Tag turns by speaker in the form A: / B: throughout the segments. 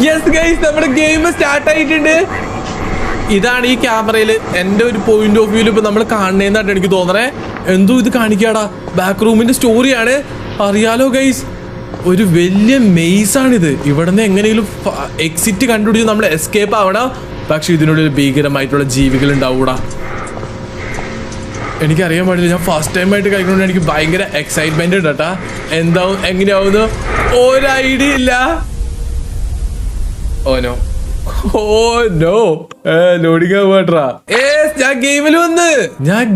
A: Yes guys, നമ്മുടെ game start ആയിട്ടുണ്ട്. ഇതാണ് ഈ ക്യാമറയിൽ എന്റെ ഒരു പോയിന്റ് ഓഫ് വ്യൂല് ഇപ്പൊ നമ്മൾ കാണുന്നതെന്നാണ് എനിക്ക് തോന്നണേ. എന്തോ ഇത് കാണിക്കാടാ, ബാക്ക് റൂമിന്റെ സ്റ്റോറിയാണ്. അറിയാലോ ഗൈസ്, ഒരു വലിയ മെയ്സ് ആണിത്. ഇവിടുന്ന് എങ്ങനെയെങ്കിലും എക്സിറ്റ് കണ്ടുപിടിച്ച് നമ്മൾ എസ്കേപ്പ് ആവണം. പക്ഷെ ഇതിനുള്ളിൽ ഭീകരമായിട്ടുള്ള ജീവികൾ ഉണ്ടാവൂടാ. എനിക്കറിയാൻ പാടില്ല, ഞാൻ ഫസ്റ്റ് ടൈം ആയിട്ട് കളിക്കണോണ്ട് എനിക്ക് ഭയങ്കര എക്സൈറ്റ്മെന്റ് ഉണ്ട് കേട്ടാ. എന്താവും എങ്ങനെയാവുന്നു ഒരു ഐഡിയ ഇല്ല. Oh no, oh no, loading ആവാട്രാ. ഞാൻ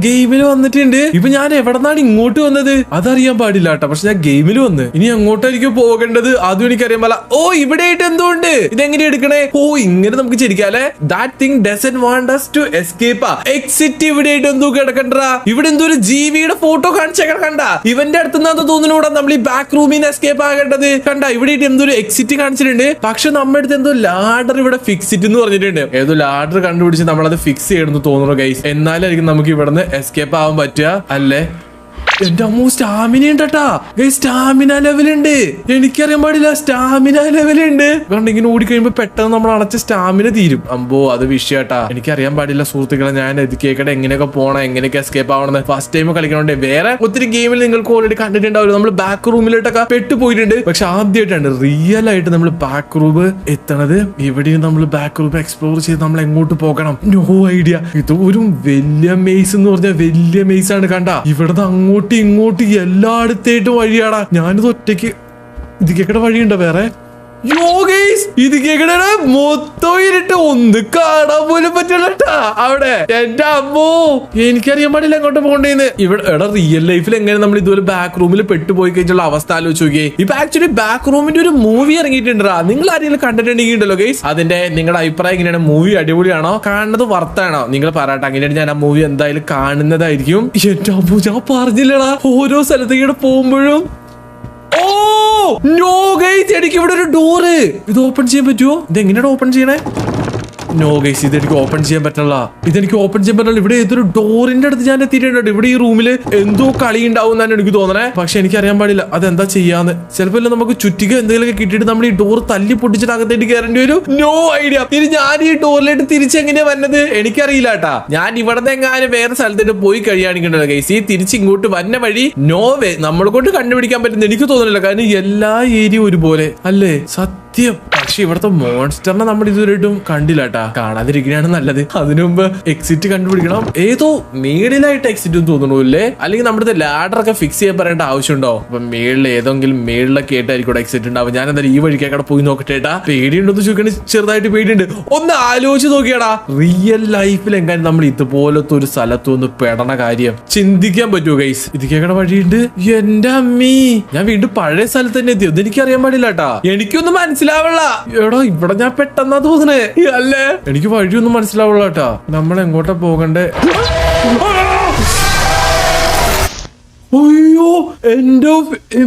A: ഗെയിമിൽ വന്നിട്ടുണ്ട്. ഇപ്പൊ ഞാൻ എവിടെന്നാണ് ഇങ്ങോട്ട് വന്നത് അതറിയാൻ പാടില്ല കേട്ടോ. പക്ഷെ ഞാൻ ഗെയിമിൽ വന്ന് ഇനി എങ്ങോട്ടായിരിക്കും പോകേണ്ടത് അതും എനിക്കറിയാൻ പാടില്ല. ഓ, ഇവിടെ ആയിട്ട് എന്തുകൊണ്ട് ഇതെങ്ങനെ എടുക്കണേ? ഓ, ഇങ്ങനെ നമുക്ക് ചിരിക്കാല്ലേ. That thing doesn't want us to escape. Exit ഇവിടെ ആയിട്ട് എന്തോ കിടക്കണ്ടാ. ഇവിടെ എന്തോ ഒരു ജീവിയുടെ ഫോട്ടോ കാണിച്ചേക്കാൻ കണ്ട. ഇവന്റെ അടുത്തുനിന്ന് തോന്നുന്നൂടാ നമ്മൾ ഈ ബാക്ക് റൂമിൽ നിന്ന് എസ്കേപ്പ് ആകേണ്ടത്. കണ്ട, ഇവിടെ ആയിട്ട് എന്തോ ഒരു എക്സിറ്റ് കാണിച്ചിട്ടുണ്ട്. പക്ഷെ നമ്മുടെ അടുത്ത് എന്തോ ലാഡർ ഇവിടെ ഫിക്സിറ്റ് എന്ന് പറഞ്ഞിട്ടുണ്ട്. ഏതോ ലാഡർ കണ്ടുപിടിച്ച് നമ്മളത് ഫിക്സ് ചെയ്യണമെന്ന് തോന്നുന്നു ഗൈസ്. എന്നാലായിരിക്കും നമുക്ക് ഇവിടുന്ന് എസ്കേപ്പ് ആവാൻ പറ്റുക അല്ലേ? എന്റെ അമ്മോ, സ്റ്റാമിന ഉണ്ടട്ടാ. സ്റ്റാമിന ലെവലുണ്ട്. എനിക്കറിയാൻ പാടില്ല, സ്റ്റാമിന ലെവലുണ്ട്. കാരണം ഇങ്ങനെ ഓടിക്കഴിയുമ്പോ പെട്ടെന്ന് നമ്മൾ അടച്ച സ്റ്റാമിന തീരും. അമ്പോ, അത് വിഷയട്ടാ. എനിക്കറിയാൻ പാടില്ല സുഹൃത്തുക്കളെ, ഞാൻ ഇത് കേൾക്കട്ടെ എങ്ങനെയൊക്കെ പോണം, എങ്ങനെയൊക്കെ എസ്കേപ്പ് ആവണമെന്ന്. ഫസ്റ്റ് ടൈം കളിക്കണോണ്ട് വേറെ ഒത്തിരി ഗെയിമിൽ നിങ്ങൾക്ക് ഓൾറെഡി കണ്ടിട്ടുണ്ടാവും. നമ്മൾ ബാക്ക് റൂമിലോട്ടൊക്കെ പെട്ടുപോയിട്ടുണ്ട്. പക്ഷെ ആദ്യമായിട്ടാണ് റിയൽ ആയിട്ട് നമ്മൾ ബാക്ക് റൂം എത്തണത്. ഇവിടെയും നമ്മൾ ബാക്ക് റൂം എക്സ്പ്ലോർ ചെയ്ത് നമ്മൾ എങ്ങോട്ട് പോകണം, നോ ഐഡിയ. ഇത് ഒരു വലിയ മെയ്സ് എന്ന് പറഞ്ഞാൽ വലിയ മെയ്സ് ആണ്. കണ്ട, ഇവിടുന്ന് അങ്ങോട്ട് ഇങ്ങോട്ട് എല്ലായിടത്തേട്ടും വഴിയാടാ. ഞാനിത് ഒറ്റയ്ക്ക് ഇത് കേക്കട വഴിയുണ്ടോ വേറെ? ഇത് കേക്കട മൊത്തം ഇരുട്ട്, ഒന്ന് കാണാൻ പോലും പറ്റില്ലട്ടാ അവിടെ. എന്റെ അമ്മോ, എനിക്കറിയാൻ പാടില്ല എങ്ങോട്ട് പോകണ്ടേന്ന്. ഇവിടെ എടാ, റിയൽ ലൈഫിൽ എങ്ങനെ നമ്മൾ ഇതുപോലെ ബാക്ക് റൂമിൽ പെട്ടുപോയി കഴിഞ്ഞുള്ള അവസ്ഥ ആലോചിച്ച് നോക്കിയേ. ഇപ്പൊ ആക്ച്വലി ബാക്ക് റൂമിന്റെ ഒരു മൂവി ഇറങ്ങിയിട്ടുണ്ടാ. നിങ്ങൾ ആരെങ്കിലും കണ്ടിട്ടുണ്ടെങ്കിൽ ഉണ്ടല്ലോ ഗൈസ്, അതിന്റെ നിങ്ങളുടെ അഭിപ്രായം എങ്ങനെയാണ്? മൂവി അടിപൊളിയാണോ, കാണുന്നത് വർത്താണോ? നിങ്ങൾ പറയട്ടെ. അങ്ങനെയാണ് ഞാൻ ആ മൂവി എന്തായാലും കാണുന്നതായിരിക്കും. എന്റെ അമ്മോ, ഞാൻ പറഞ്ഞില്ലടാ, ഓരോ സ്ഥലത്തേക്ക് പോകുമ്പോഴും. ഓ നോ ഗൈസ്, എനിക്ക് ഇവിടെ ഒരു ഡോറ്. ഇത് ഓപ്പൺ ചെയ്യാൻ പറ്റുമോ? ഇത് എങ്ങനെയാണ് ഓപ്പൺ ചെയ്യണേ? നോ ഗൈസ്, ഇതെനിക്ക് ഓപ്പൺ ചെയ്യാൻ പറ്റില്ല. ഇവിടെ ഏതൊരു ഡോറിന്റെ അടുത്ത് ഞാൻ എത്തിയിട്ടുണ്ട്. ഇവിടെ ഈ റൂമിൽ എന്തോ കളി ഉണ്ടാവും എന്നാണ് എനിക്ക് തോന്നണേ. പക്ഷെ എനിക്കറിയാൻ പാടില്ല അതെന്താ ചെയ്യാന്ന്. ചിലപ്പോ നമുക്ക് ചുറ്റിക എന്തെങ്കിലുമൊക്കെ കിട്ടിയിട്ട് നമ്മൾ ഈ ഡോർ തല്ലി പൊട്ടിച്ചിട്ട് അകത്തേക്ക് കയറേണ്ടി വരും. No idea. ഇനി ഞാൻ ഈ ഡോറിലേക്ക് തിരിച്ചെങ്ങനെയാ വന്നത് എനിക്കറിയില്ല കേട്ടാ. ഞാൻ ഇവിടെ എങ്ങാനും വേറെ സ്ഥലത്തേക്ക് പോയി കഴിയാണിക്കണ്ടല്ലോ ഗൈസ്. ഈ തിരിച്ച് ഇങ്ങോട്ട് വന്ന വഴി നോ വേ നമ്മളെ കൊണ്ട് കണ്ടുപിടിക്കാൻ പറ്റുന്ന എനിക്ക് തോന്നുന്നില്ല. കാരണം എല്ലാ ഏരിയ ഒരുപോലെ അല്ലേ? സത്യം. പക്ഷെ ഇവിടുത്തെ മോൺസ്റ്ററിനെ നമ്മൾ ഇതുവരെയായിട്ടും കണ്ടില്ല കേട്ടാ. കാണാതിരിക്കുകയാണ് നല്ലത്. അതിനു മുമ്പ് എക്സിറ്റ് കണ്ടുപിടിക്കണം. ഏതോ മേളിലായിട്ട് എക്സിറ്റ് തോന്നുന്നു അല്ലേ? അല്ലെങ്കിൽ നമ്മുടെ ലാഡർ ഒക്കെ ഫിക്സ് ചെയ്യാൻ പറയേണ്ട ആവശ്യമുണ്ടോ? അപ്പൊ ഏതെങ്കിലും മേളിലൊക്കെ ആയിട്ടായിരിക്കും എക്സിറ്റ് ഉണ്ടാവും. ഞാൻ എന്തായാലും ഈ വഴിക്കേക്കടെ പോയി നോക്കട്ടേട്ടാ. പേടിയുണ്ടോന്ന് ചോദിക്കണ, ചെറുതായിട്ട് പേടിയുണ്ട്. ഒന്ന് ആലോചിച്ച് നോക്കിയാടാ, റിയൽ ലൈഫിൽ എങ്ങനെ നമ്മൾ ഇതുപോലത്തെ ഒരു സ്ഥലത്തൊന്ന് പെടണ കാര്യം ചിന്തിക്കാൻ പറ്റുമോ ഗൈസ്? ഇത് കേക്കട വഴിയുണ്ട്. എന്റെ അമ്മീ, ഞാൻ വീണ്ടും പഴയ സ്ഥലത്ത് തന്നെ എത്തിയോ? എനിക്കറിയാൻ പാടില്ല കേട്ടാ. എനിക്കൊന്നും മനസ്സിലാവില്ല. എടോ, ഇവിടെ ഞാൻ പെട്ടെന്നാ തോന്നണേ അല്ലേ? എനിക്ക് വഴിയൊന്നും മനസ്സിലാവുള്ള കേട്ടാ. നമ്മൾ എങ്ങോട്ടാ പോകണ്ടേ? അയ്യോ, എന്റെ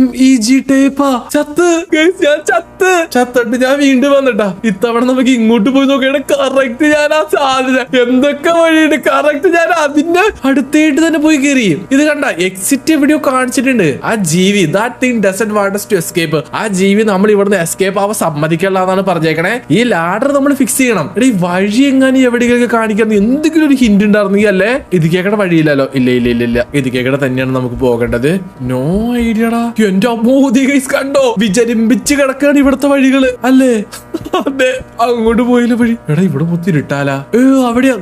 A: MEG ടേപ്പാ. ഞാൻ ചത്തിട്ട് ഞാൻ വീണ്ടും വന്നിട്ടാ. ഇത്തവണ നമുക്ക് ഇങ്ങോട്ട് പോയി നോക്കിയാണ്. കറക്റ്റ് ഞാൻ ആ സാധ്യത എന്തൊക്കെ വഴിയുണ്ട്, കറക്റ്റ് ഞാൻ അതിന്റെ അടുത്തായിട്ട് തന്നെ പോയി കയറി. ഇത് കണ്ട, എക്സിറ്റ് എവിടെയോ കാണിച്ചിട്ടുണ്ട്. ആ ജീവി, that thing doesn't want us to escape. ആ ജീവി നമ്മൾ ഇവിടുന്ന് എസ്കേപ്പ് ആവാൻ സമ്മതിക്കല്ല എന്നാണ് പറഞ്ഞേക്കണേ. ഈ ലാഡർ നമ്മൾ ഫിക്സ് ചെയ്യണം. എടാ, ഈ വഴി എങ്ങനെ എവിടെയൊക്കെ കാണിക്കാൻ എന്തെങ്കിലും ഒരു ഹിന്റ് ഉണ്ടായിരുന്നെങ്കിൽ അല്ലേ? ഇത് കേക്കട വഴിയില്ലല്ലോ. ഇല്ല, ഇത് കേക്കട തന്നെയാണ് നമുക്ക് പോകേണ്ടത്. നോ ഐഡിയടാ. എന്റെ അമ്മോദി ഗൈസ്, കണ്ടോ, വിചരിമ്പിച്ച് കിടക്കാണ് ഇവിടുത്തെ വഴികള് അല്ലേ? അതെ, അങ്ങോട്ട് പോയില്ല വഴി. എടാ, ഇവിടെ മൊത്തം ഇരുട്ടാലാ. അവിടെയാ.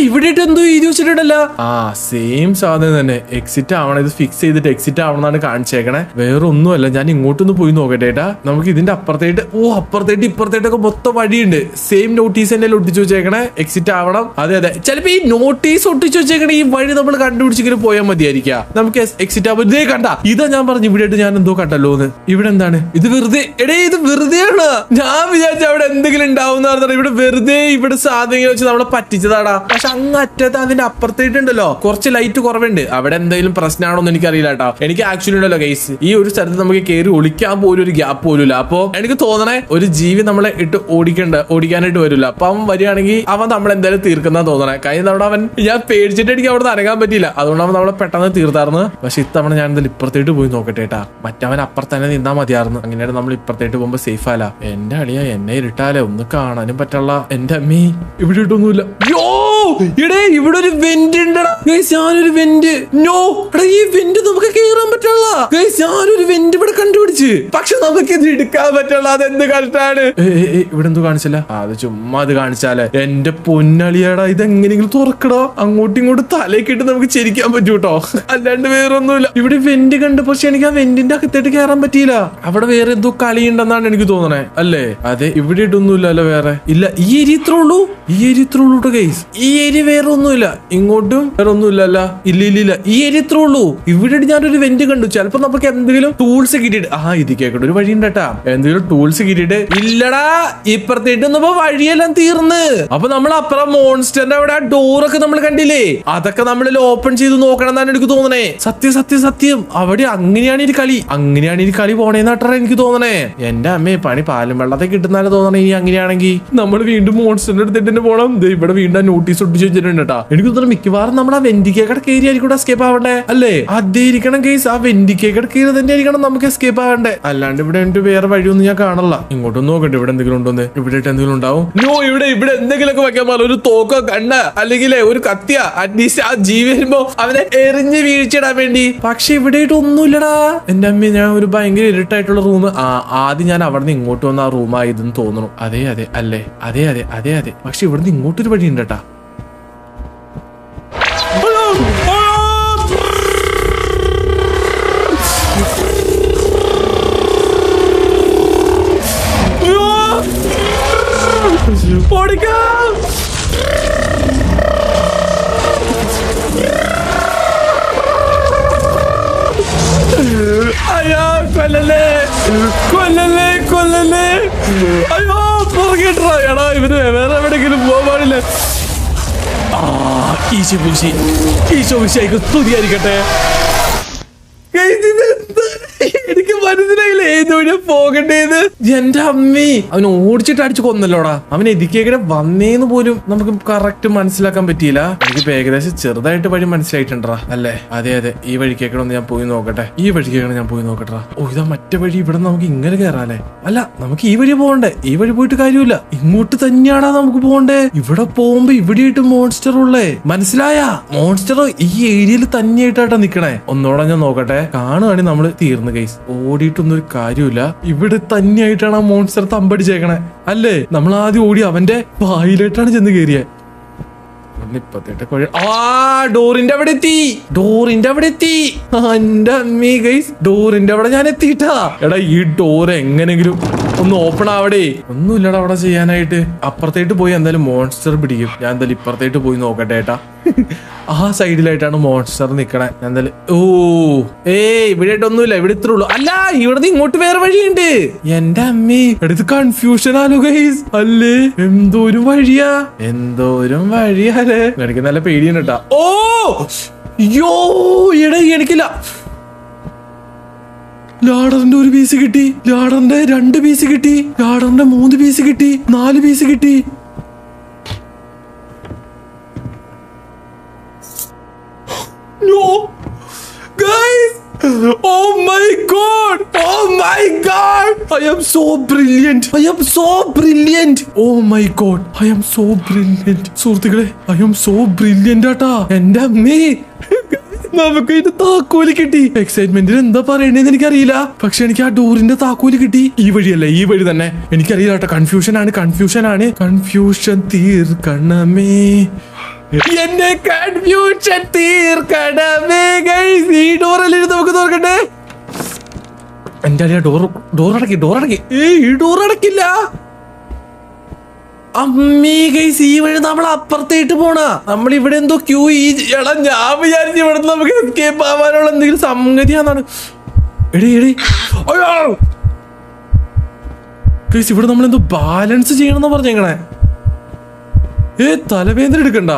A: ഇവിടെ എന്തോ എഴുതി വെച്ചിട്ടുണ്ടല്ലോ. ആ, സെയിം സാധനം തന്നെ. എക്സിറ്റ് ആവണം. ഇത് ഫിക്സ് ചെയ്തിട്ട് എക്സിറ്റ് ആവണമെന്നാണ് കാണിച്ചേക്കണേ. വേറെ ഒന്നുമല്ല. ഞാൻ ഇങ്ങോട്ടൊന്ന് പോയി നോക്കട്ടേട്ടാ. നമുക്ക് ഇതിന്റെ അപ്പുറത്തേട്ട് ഇപ്പുറത്തേട്ടൊക്കെ മൊത്തം വഴിയുണ്ട്. സെയിം നോട്ടീസ് തന്നെ ഒട്ടിച്ചു വെച്ചേക്കണേ. എക്സിറ്റ് ആവണം. അതെ, ചിലപ്പോ ഈ നോട്ടീസ് ഒട്ടിച്ചു വെച്ചേക്കണേ ഈ വഴി നമ്മൾ കണ്ടുപിടിച്ചിങ്ങനെ പോയാൽ മതിയായിരിക്കാം. നമുക്ക് എക്സിറ്റ് ആവുമ്പോ ഇതേ കണ്ട. ഇതാ ഞാൻ പറഞ്ഞു ഇവിടെ ഞാൻ എന്തോ കണ്ടല്ലോ എന്ന്. ഇവിടെ എന്താണ് ഇത്? വെറുതെ. എടേ, ഇത് വെറുതെയാണ്. ഞാൻ വിചാരിച്ച അവിടെ എന്തെങ്കിലും ഉണ്ടാവും എന്ന് പറഞ്ഞാൽ ഇവിടെ വെറുതെ ഇവിടെ സാധനങ്ങൾ വെച്ച് നമ്മളെ പറ്റിച്ചതാടാ. പക്ഷെ അങ്ങ് അറ്റത്ത് അതിന്റെ അപ്പുറത്തേട്ടുണ്ടല്ലോ കുറച്ച് ലൈറ്റ് കുറവുണ്ട്. അവിടെ എന്തെങ്കിലും പ്രശ്നമാണോന്ന് എനിക്കറിയില്ല കേട്ടോ. എനിക്ക് ആക്ച്വലി ഉണ്ടല്ലോ ഗൈസ്, ഈ ഒരു സ്ഥലത്ത് നമുക്ക് കയറി ഒളിക്കാൻ പോലും ഒരു ഗ്യാപ്പ് പോലും ഇല്ല. അപ്പൊ എനിക്ക് തോന്നണേ ഒരു ജീവി നമ്മളെ ഇട്ട് ഓടിക്കാനായിട്ട് വരില്ല. അപ്പൊ അവൻ വരികയാണെങ്കിൽ അവൻ നമ്മളെന്തായാലും തീർക്കുന്ന തോന്നണേ. കഴിഞ്ഞ തവണ അവൻ ഞാൻ പേടിച്ചിട്ട് എനിക്ക് അവിടെ അനങ്ങാൻ പറ്റിയില്ല, അതുകൊണ്ട് അവൻ നമ്മളെ പെട്ടെന്ന് തീർത്തായിരുന്നു. പക്ഷെ ഇത്തവണ ഞാൻ എന്തായാലും ഇപ്പുറത്തേട്ട് പോയി നോക്കട്ടെ കേട്ടാ. മറ്റവൻ അപ്പുറത്ത് തന്നെ നിന്നാ മതിയായിരുന്നു. അങ്ങനെയാണ് നമ്മൾ ഇപ്പുറത്തേട്ട് പോകുമ്പോ സേഫ് അല്ല. എന്റെ അളിയ എന്നെ ഇരുട്ടാലേ ഒന്ന് കാണാനും പറ്റുള്ള. എന്റെ അമ്മി ഇവിടെ ഇട്ടൊന്നുമില്ല. ഇവിടെ ഒരു വെന്റ് ഉണ്ടടാ. ഞാനൊരു വെന്റ് ഈ വെന്റ് നമുക്ക് കേറാൻ പറ്റുള്ള. ഞാനൊരു വെന്റ് ഇവിടെ കണ്ടുപിടിച്ച്, പക്ഷെ നമുക്ക് ഇത് എടുക്കാൻ പറ്റുള്ള. അതെന്ത് കഷ്ടാണ്. ഇവിടെ എന്തോ കാണിച്ചില്ല. അത് ചുമ്മാ അത് കാണിച്ചാലേ. എന്റെ പൊന്നളിയാടാ, ഇതെങ്ങനെയെങ്കിലും തുറക്കടോ. അങ്ങോട്ടും ഇങ്ങോട്ടും തലക്കിട്ട് നമുക്ക് ചിരിക്കാൻ പറ്റൂ കേട്ടോ, അല്ലാണ്ട് വേറൊന്നുമില്ല. ഇവിടെ വെന്റ് കണ്ട്, പക്ഷെ എനിക്ക് ആ വെന്റിന്റെ അകത്തേട്ട് കയറാൻ പറ്റിയില്ല. അവിടെ വേറെ എന്തോ കളി ഉണ്ടെന്നാണ് എനിക്ക് തോന്നണേ, അല്ലേ? അതെ, ഇവിടെ ഇട്ടൊന്നുമില്ല അല്ലേ? വേറെ ഇല്ല. ഈ ഏരിയ ഇത്രേ ഉള്ളൂ. ഈ ഏരിയ ഇത്രേ ഉള്ളൂ കേട്ടോ ഗൈസ്. ഈ ഏരിയ വേറെ ഒന്നുമില്ല. ഇങ്ങോട്ടും വേറെ ഒന്നുമില്ല. ഇല്ല. ഈ ഏരിയ ഇത്രേ ഉള്ളൂ. ഇവിടെ ഞാനൊരു വെന്റ് കണ്ടു. ചിലപ്പോ നമുക്ക് എന്തെങ്കിലും ടൂൾസ് കിട്ടിയിട്ട് ഇത് കേൾക്കട്ടെ, ഒരു വഴി ഉണ്ട് കേട്ടാ. എന്തെങ്കിലും ടൂൾസ് കിട്ടിയിട്ട്. ഇല്ലടാ, ഇപ്പുറത്തേട്ട് വഴിയെല്ലാം തീർന്ന്. അപ്പൊ നമ്മൾ അപ്പുറം മോൺസ്റ്ററിന്റെ അവിടെ ആ ഡോറൊക്കെ നമ്മൾ കണ്ടില്ലേ, അതൊക്കെ നമ്മൾ ഓപ്പൺ ചെയ്ത് നോക്കണം എന്നാണ് എനിക്ക് തോന്നണേ. സത്യം അവിടെ അങ്ങനെയാണ് ഈ കളി പോണേന്നാട്ടാ എനിക്ക് തോന്നണേ. എന്റെ അമ്മേ, പണി പാലും വെള്ളത്തെ കിട്ടുന്നാലും തോന്നണേ. ഇനി അങ്ങനെയാണെങ്കിൽ നമ്മൾ വീണ്ടും മോൺസ്റ്ററിന്റെ അടുത്തിട്ട് തന്നെ പോകണം. ഇവിടെ വീണ്ടും നോട്ടീസ് ഒട്ടിച്ച് വെച്ചിട്ടുണ്ട് കേട്ടാ. എനിക്ക് തോന്നുന്നു മിക്കവാറും നമ്മൾ ആ വെന്റിക്കേക്കടെ കയറി ആയിരിക്കും എസ്കേപ്പ് ആവണ്ടേ, അല്ലേ? അതേ ഇരിക്കണം കേസ്. ആ വെന്റിക്കേക്കടെ കയറി തന്നെ ആയിരിക്കണം നമുക്ക് എസ്കേപ്പ് ആവണ്ടേ. അല്ലാണ്ട് ഇവിടെ എനിക്ക് വേറെ വഴിയൊന്നും ഞാൻ കാണല്ല. ഇങ്ങോട്ടൊന്നും നോക്കട്ടെ, ഇവിടെ എന്തെങ്കിലും ഉണ്ടോന്ന്. ഇവിടെ എന്തെങ്കിലും ഉണ്ടാവും. ഇവിടെ എന്തെങ്കിലുമൊക്കെ വെക്കാൻ പാടില്ല. ഒരു തോക്കോ കണ്ണ അല്ലെങ്കിൽ ഒരു കത്തിയ, അറ്റ്ലീസ്റ്റ് ആ ജീവി വരുമ്പോ അവനെ എറിഞ്ഞ് വീഴ്ചയിടാൻ വേണ്ടി. പക്ഷെ ഇവിടെ ഒന്നുമില്ലടാ. എന്റെ അമ്മ, ഞാൻ ഒരു ഭയങ്കര ഇരുട്ടായിട്ടുള്ള റൂം. ആദ്യം ഞാൻ അവിടെ നിന്ന് ഇങ്ങോട്ട് വന്ന ആ റൂമായതെന്ന് തോന്നുന്നു. അതെ അല്ലേ? അതെ. പക്ഷെ ഇവിടുന്ന് ഇങ്ങോട്ടൊരു വഴി ഉണ്ട് കേട്ടാ. അയ്യോ, കൊല്ലല്ലേ. അയ്യോ, പുറകിട്ടാ. എടാ, ഇവര് വേറെ എവിടെയെങ്കിലും പോകാൻ പാടില്ല. ഈശോ സ്തുതിയായിരിക്കട്ടെ. എനിക്ക് മനസ്സിലായില്ല ഏതോടെ പോകണ്ടേന്ന്. എന്റെ അമ്മി, അവൻ ഓടിച്ചിട്ട് അടിച്ചു കൊന്നല്ലോടാ. അവൻ എതിക്കേക്കടെ വന്നേന്ന് പോലും നമുക്ക് കറക്റ്റ് മനസ്സിലാക്കാൻ പറ്റിയില്ല. എനിക്ക് ഏകദേശം ചെറുതായിട്ട് വഴി മനസ്സിലായിട്ടുണ്ടാ, അല്ലേ? അതെ. ഈ വഴിക്കേക്കടെ ഒന്ന് ഞാൻ പോയി നോക്കട്ടെ. ഇതാ മറ്റേ വഴി. ഇവിടെ നമുക്ക് ഇങ്ങനെ കയറാല്ലേ? അല്ല, നമുക്ക് ഈ വഴി പോകണ്ടേ. ഈ വഴി പോയിട്ട് കാര്യമില്ല. ഇങ്ങോട്ട് തന്നെയാടാ നമുക്ക് പോകണ്ടേ. ഇവിടെ പോകുമ്പോ ഇവിടെയായിട്ട് മോൺസ്റ്റർ ഉള്ളേ. മനസ്സിലായ? മോൺസ്റ്റർ ഈ ഏരിയയിൽ തന്നെയായിട്ടാ നിക്കണേ. ഒന്നോടെ ഞാൻ നോക്കട്ടെ. കാണുകയാണെങ്കിൽ നമ്മള് തീർന്നു ഗൈസ്. ഓടിയിട്ടൊന്നും ഒരു കാര്യമില്ല. ഇവിടെ തന്നെയായിട്ടാണ് ആ മോൺസ്റ്റർ തമ്പടിച്ചേക്കണേ, അല്ലേ? നമ്മൾ ആദ്യം ഓടി അവന്റെ വായിലായിട്ടാണ് ചെന്ന് കയറിയത്. ഡോറിന്റെ അവിടെ എത്തി. എന്റെ അമ്മീ ഗൈസ്, ഡോറിന്റെ അവിടെ ഞാൻ എത്തിയിട്ടാ. എടാ, ഈ ഡോർ എങ്ങനെങ്കിലും ഒന്ന് ഓപ്പൺ ആവടേ. ഒന്നുമില്ലടാ അവിടെ ചെയ്യാനായിട്ട്. അപ്പുറത്തേട്ട് പോയി എന്തായാലും മോൺസ്റ്റർ പിടിക്കും. ഞാൻ എന്തായാലും ഇപ്പുറത്തേട്ട് പോയി നോക്കട്ടെ ഏട്ടാ. ആ സൈഡിലായിട്ടാണ് മോൺസ്റ്റർ നിക്കണേ. ഞാൻ എന്തായാലും ഇവിടെ ആയിട്ടൊന്നുമില്ല. ഇവിടെ ഇത്രേ ഉള്ളൂ. അല്ല, ഇവിടുന്ന് ഇങ്ങോട്ട് വേറെ വഴിയുണ്ട്. എന്റെ അമ്മേ, എടുത്ത് കൺഫ്യൂഷൻ ആലോ ഗൈസ്, അല്ലേ? എന്തോരം വഴിയാലേ. എനിക്ക് നല്ല പേടിയാണ് കേട്ടാ. എനിക്കില്ല. ലാഡറിന്റെ ഒരു പീസ് കിട്ടി, ലാഡറിന്റെ 2 പീസ് കിട്ടി, ലാഡറിന്റെ 3 പീസ് കിട്ടി, 4 പീസ് കിട്ടി. Oh my god! I am so brilliant! Oh my god! I am so brilliant! സുഹൃത്തുക്കളെ, I am so brilliant ആട്ടാ. എന്റെ അമ്മേ, നമുക്ക് ഇതിന്റെ താക്കോല് കിട്ടി. എക്സൈറ്റ്മെന്റിൽ എന്താ പറയണേന്ന് എനിക്കറിയില്ല. പക്ഷെ എനിക്ക് ആ ഡോറിന്റെ താക്കോല് കിട്ടി. ഈ വഴിയല്ലേ? ഈ വഴി തന്നെ. എനിക്കറിയില്ല കേട്ടോ. കൺഫ്യൂഷൻ തീർക്കണമേ. എന്നെ കൺഫ്യൂഷൻ തീർക്കണമേ ഗൈസ്. ഈ ഡോറല്ലേ നമുക്ക് തുറക്കട്ടെ. എന്റെ അളിയ ഡോർ അടക്കി. ഈ ഡോർ അടക്കില്ല. അമ്മീ ഗൈസ്, ഈ വഴി നമ്മൾ അപ്പുറത്തേട്ട് പോണ. നമ്മൾ ഇവിടെ എന്തോ ക്യൂ. എടാ, ഞാൻ വിചാരിച്ചു ഇവിടെ നമുക്ക് എസ്കേപ്പ് ആവാനുള്ള എന്തെങ്കിലും സംഗതിയാന്നാണ്. ഗൈസ്, ഇവിടെ നമ്മൾ എന്തോ ബാലൻസ് ചെയ്യണമെന്ന് പറഞ്ഞേക്കണേ. തലവേദന എടുക്കണ്ട.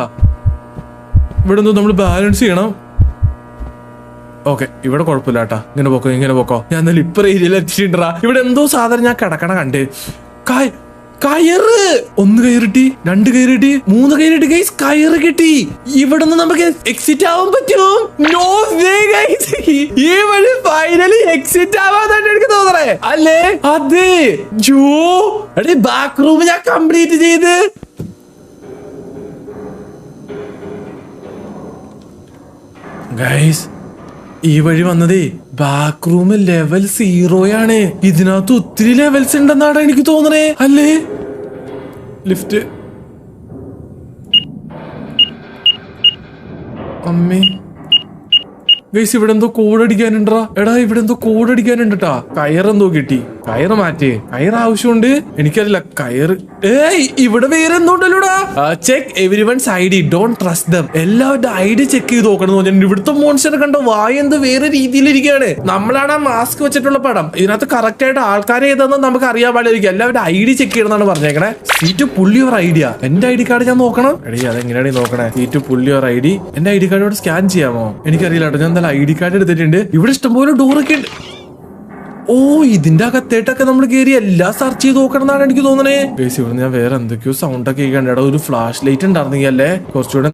A: ഇവിടെ എന്തോ നമ്മൾ ബാലൻസ് ചെയ്യണം. ഓക്കെ, ഇവിടെ കുഴപ്പമില്ല കേട്ടാ. ഇങ്ങനെ പോക്കോ. ഞാൻ എന്നാലും ഇപ്പറ ഏരിയയിൽ എത്തിച്ചിട്ടാ. ഇവിടെ എന്തോ സാധനം ഞാൻ കിടക്കണ കണ്ട്. കയറ്. 1 കയറ് കിട്ടി, 2 കയറ് കിട്ടി, 3 കയറ് കിട്ടി ഗൈസ്. കയറ് കിട്ടി. ഇവിടെ നിന്ന് നമുക്ക് എക്സിറ്റ് ആവാൻ പറ്റും. നോ വേ ഗൈസ്, ഈ വഴി ഫൈനലി എക്സിറ്റ് ആവാൻ തന്നെ എനിക്ക് തോന്നണേ അല്ലേ? അതെ ജോ, എടീ ബാക്ക് റൂം ഞാൻ കംപ്ലീറ്റ് ചെയ്ത്. ഗൈസ് ഈ വഴി വന്നതേ ബാക്ക് റൂം ലെവൽ 0 ആണ്. ഇതിനകത്ത് ഒത്തിരി ലെവൽസ് ഉണ്ടെന്നാണ് എനിക്ക് തോന്നണേ അല്ലേ? ലിഫ്റ്റ്. അമ്മേ ഗൈസ്, ഇവിടെ എന്തോ കോഡ് അടിക്കാനുണ്ടാ. എടാ ഇവിടെ എന്തോ കോഡ് അടിക്കാനുണ്ടാ. കയറെന്തോ കിട്ടി. കയറ് മാറ്റേ. കയറ് ആവശ്യമുണ്ട്. എനിക്കറിയില്ല കയറ്. ഇവിടെ വേറെ എന്തോ ഉണ്ടല്ലോടാ. Check everyone's ID, don't trust them. എല്ലാവരുടെ ID ചെക്ക് ചെയ്ത് നോക്കണം എന്ന് പറഞ്ഞിട്ടുണ്ട്. ഇവിടുത്തെ മോൺസ്റ്റർ കണ്ടോ വായ എന്ത് വേറെ രീതിയിലിരിക്കുകയാണ്. നമ്മളാണ് ആ മാസ്ക് വെച്ചിട്ടുള്ള പടം. ഇതിനകത്ത് കറക്റ്റ് ആയിട്ട് ആൾക്കാരെ ഏതാണെന്ന് നമുക്ക് അറിയാൻ പാടില്ലായിരിക്കും. എല്ലാവരുടെ ID ചെക്ക് ചെയ്യണമെന്നാണ് പറഞ്ഞേക്കണേ. സീറ്റ് പുള്ളി ഒരു ഐഡിയ. എന്റെ ID കാർഡ് ഞാൻ നോക്കണം. എടീ അതെങ്ങനെയാണ് നോക്കണേ? സീറ്റ് പുള്ളി ഒരു ID. എന്റെ ID കാർഡ് ഇവിടെ സ്കാൻ ചെയ്യാമോ? എനിക്കറിയില്ല കേട്ടോ. ഞാൻ എന്തായാലും ID കാർഡ് എടുത്തിട്ടുണ്ട്. ഇവിടെ ഇഷ്ടംപോലെ ഡോറൊക്കെ ഉണ്ട്. ഓ, ഇതിന്റെ അകത്തേട്ടൊക്കെ നമ്മൾ കയറി എല്ലാം സെർച്ച് ചെയ്ത് നോക്കണം എന്നാണ് എനിക്ക് തോന്നണേ. ഇവിടെ ഞാൻ വേറെ എന്തൊക്കെയോ സൗണ്ട് ഒക്കെ കേൾക്കണ്ട. ഒരു ഫ്ലാഷ് ലൈറ്റ് ഉണ്ടായിരുന്നെങ്കിൽ അല്ലേ കുറച്ചുകൂടെ